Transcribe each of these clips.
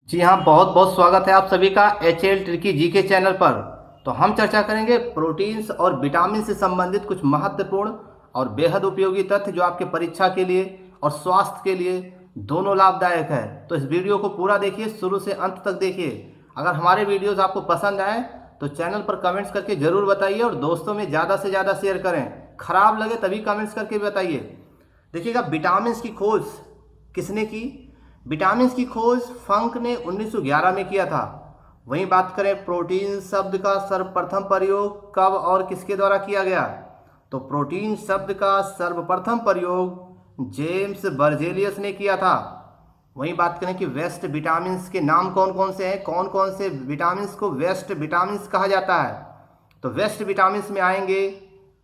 जी हाँ, बहुत बहुत स्वागत है आप सभी का एच एल ट्रिकी जी के चैनल पर। तो हम चर्चा करेंगे प्रोटीन्स और विटामिन से संबंधित कुछ महत्वपूर्ण और बेहद उपयोगी तथ्य जो आपके परीक्षा के लिए और स्वास्थ्य के लिए दोनों लाभदायक है। तो इस वीडियो को पूरा देखिए, शुरू से अंत तक देखिए। अगर हमारे वीडियोज़ आपको पसंद आए तो चैनल पर कमेंट्स करके ज़रूर बताइए और दोस्तों में ज़्यादा से ज़्यादा शेयर करें। खराब लगे तभी कमेंट्स करके बताइए। देखिएगा, विटामिन की खोज किसने की? विटामिन की खोज फंक ने 1911 में किया था। वहीं बात करें प्रोटीन शब्द का सर्वप्रथम प्रयोग कब और किसके द्वारा किया गया? तो प्रोटीन शब्द का सर्वप्रथम प्रयोग जेम्स बर्जेलियस ने किया था। वहीं बात करें कि वेस्ट विटामिन के नाम कौन कौन से हैं, कौन कौन से विटामिन को वेस्ट विटामिन कहा जाता है? तो वेस्ट विटामिन में आएंगे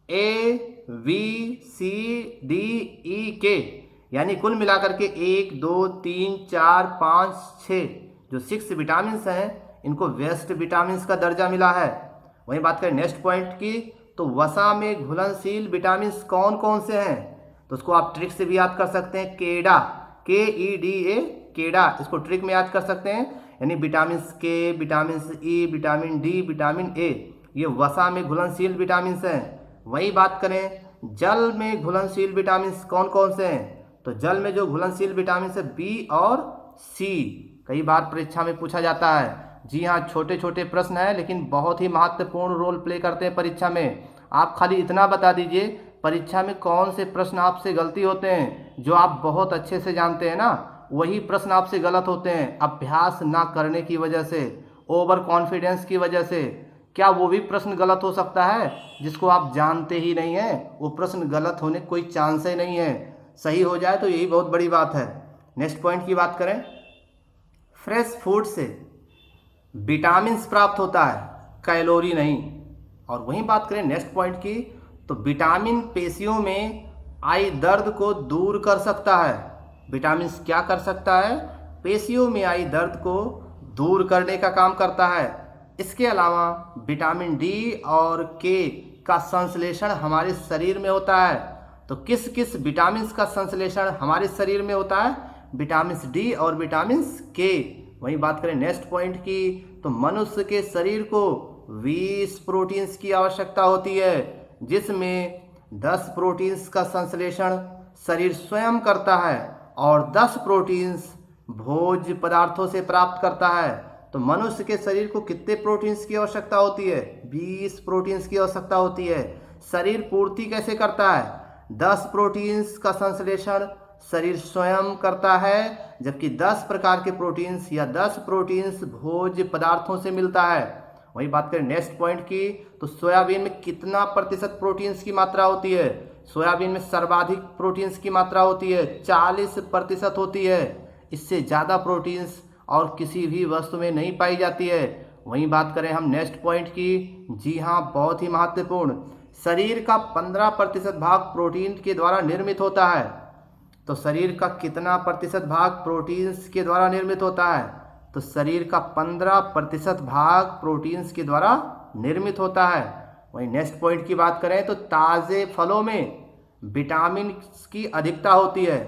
ए, वी, सी, डी, ई, के, यानी कुल मिलाकर के 1, 2, 3, 4, 5, 6 जो 6 विटामिन हैं, इनको वेस्ट विटामिन का दर्जा मिला है। वहीं बात करें नेक्स्ट पॉइंट की, तो वसा में घुलनशील विटामिन कौन कौन से हैं? तो उसको आप ट्रिक से भी याद कर सकते हैं, केडा, KEDA, केडा, इसको ट्रिक में याद कर सकते हैं। यानी विटामिन के, vitamin E, vitamin D, vitamin A, ये वसा में घुलनशील विटामिन हैं। वही बात करें जल में घुलनशील विटामिन कौन कौन से हैं? तो जल में जो घुलनशील विटामिन है बी और सी, कई बार परीक्षा में पूछा जाता है। जी हाँ, छोटे छोटे प्रश्न हैं लेकिन बहुत ही महत्वपूर्ण रोल प्ले करते हैं परीक्षा में। आप खाली इतना बता दीजिए परीक्षा में कौन से प्रश्न आपसे गलती होते हैं, जो आप बहुत अच्छे से जानते हैं ना, वही प्रश्न आपसे गलत होते हैं अभ्यास ना करने की वजह से, ओवर कॉन्फिडेंस की वजह से। क्या वो भी प्रश्न गलत हो सकता है जिसको आप जानते ही नहीं हैं? वो प्रश्न गलत होने का कोई चांस ही नहीं है। सही हो जाए तो यही बहुत बड़ी बात है। नेक्स्ट पॉइंट की बात करें, फ्रेश फूड से विटामिन प्राप्त होता है, कैलोरी नहीं। और वहीं बात करें नेक्स्ट पॉइंट की, तो विटामिन पेशियों में आई दर्द को दूर कर सकता है। विटामिन क्या कर सकता है? पेशियों में आई दर्द को दूर करने का काम करता है। इसके अलावा विटामिन डी और के का संश्लेषण हमारे शरीर में होता है। तो किस किस विटामिन का संश्लेषण हमारे शरीर में होता है? विटामिन डी और विटामिन के। वहीं बात करें नेक्स्ट पॉइंट की, तो मनुष्य के शरीर को 20 प्रोटीन्स की आवश्यकता होती है, जिसमें 10 प्रोटीन्स का संश्लेषण शरीर स्वयं करता है और 10 प्रोटीन्स भोज्य पदार्थों से प्राप्त करता है। तो मनुष्य के शरीर को कितने प्रोटीन्स की आवश्यकता होती है? 20 प्रोटीन्स की आवश्यकता होती है। शरीर पूर्ति कैसे करता है? 10 प्रोटीन्स का संश्लेषण शरीर स्वयं करता है, जबकि 10 प्रकार के प्रोटीन्स या 10 प्रोटीन्स भोज्य पदार्थों से मिलता है। वही बात करें नेक्स्ट पॉइंट की, तो सोयाबीन में कितना प्रतिशत प्रोटीन्स की मात्रा होती है? सोयाबीन में सर्वाधिक प्रोटीन्स की मात्रा होती है, 40% होती है। इससे ज़्यादा प्रोटीन्स और किसी भी वस्तु में नहीं पाई जाती है। वहीं बात करें हम नेक्स्ट पॉइंट की, जी हाँ, बहुत ही महत्वपूर्ण, शरीर का 15% भाग प्रोटीन के द्वारा निर्मित होता है। तो शरीर का कितना प्रतिशत भाग प्रोटीन्स के द्वारा निर्मित होता है? तो शरीर का 15% भाग प्रोटीन्स के द्वारा निर्मित होता है। वहीं नेक्स्ट पॉइंट की बात करें, तो ताज़े फलों में विटामिन की अधिकता होती है।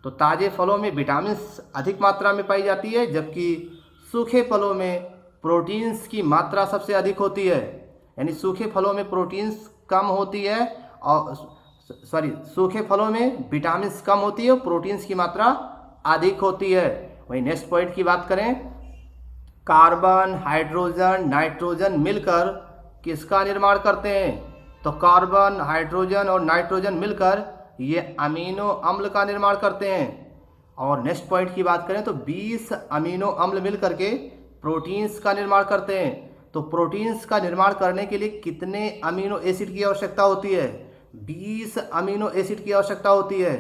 तो ताज़े फलों में विटामिन अधिक मात्रा में पाई जाती है, जबकि सूखे फलों में प्रोटीन्स की मात्रा सबसे अधिक होती है। यानी सूखे फलों में प्रोटीन्स कम होती है और सूखे फलों में विटामिन कम होती है और प्रोटीन्स की मात्रा अधिक होती है। वहीं नेक्स्ट पॉइंट की बात करें, कार्बन, हाइड्रोजन, नाइट्रोजन मिलकर किसका निर्माण करते हैं? तो कार्बन, हाइड्रोजन और नाइट्रोजन मिलकर ये अमीनो अम्ल का निर्माण करते हैं। और नेक्स्ट पॉइंट की बात करें, तो 20 अमीनो अम्ल मिलकर के प्रोटीन्स का निर्माण करते हैं। तो प्रोटीन्स का निर्माण करने के लिए कितने अमीनो एसिड की आवश्यकता होती है? 20 अमीनो एसिड की आवश्यकता होती है।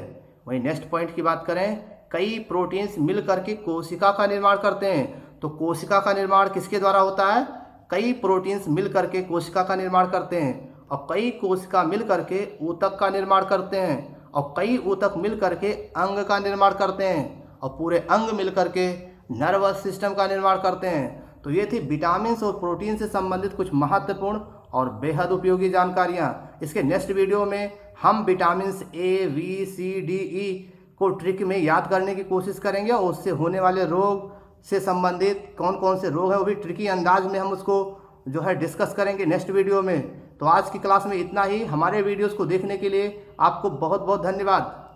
वहीं नेक्स्ट पॉइंट की बात करें, कई प्रोटीन्स मिल करके कोशिका का निर्माण करते हैं। तो कोशिका का निर्माण किसके द्वारा होता है? कई प्रोटीन्स मिल करके कोशिका का निर्माण करते हैं और कई कोशिका मिल करके ऊतक का निर्माण करते हैं और कई ऊतक मिल करके अंग का निर्माण करते हैं और पूरे अंग मिल करके नर्वस सिस्टम का निर्माण करते हैं। तो ये थी विटामिन और प्रोटीन से संबंधित कुछ महत्वपूर्ण और बेहद उपयोगी जानकारियाँ। इसके नेक्स्ट वीडियो में हम vitamin A, B, C, D, E को ट्रिक में याद करने की कोशिश करेंगे और उससे होने वाले रोग से संबंधित कौन कौन से रोग हैं वो भी ट्रिकी अंदाज में हम उसको जो है डिस्कस करेंगे नेक्स्ट वीडियो में। तो आज की क्लास में इतना ही। हमारे वीडियोस को देखने के लिए आपको बहुत बहुत धन्यवाद।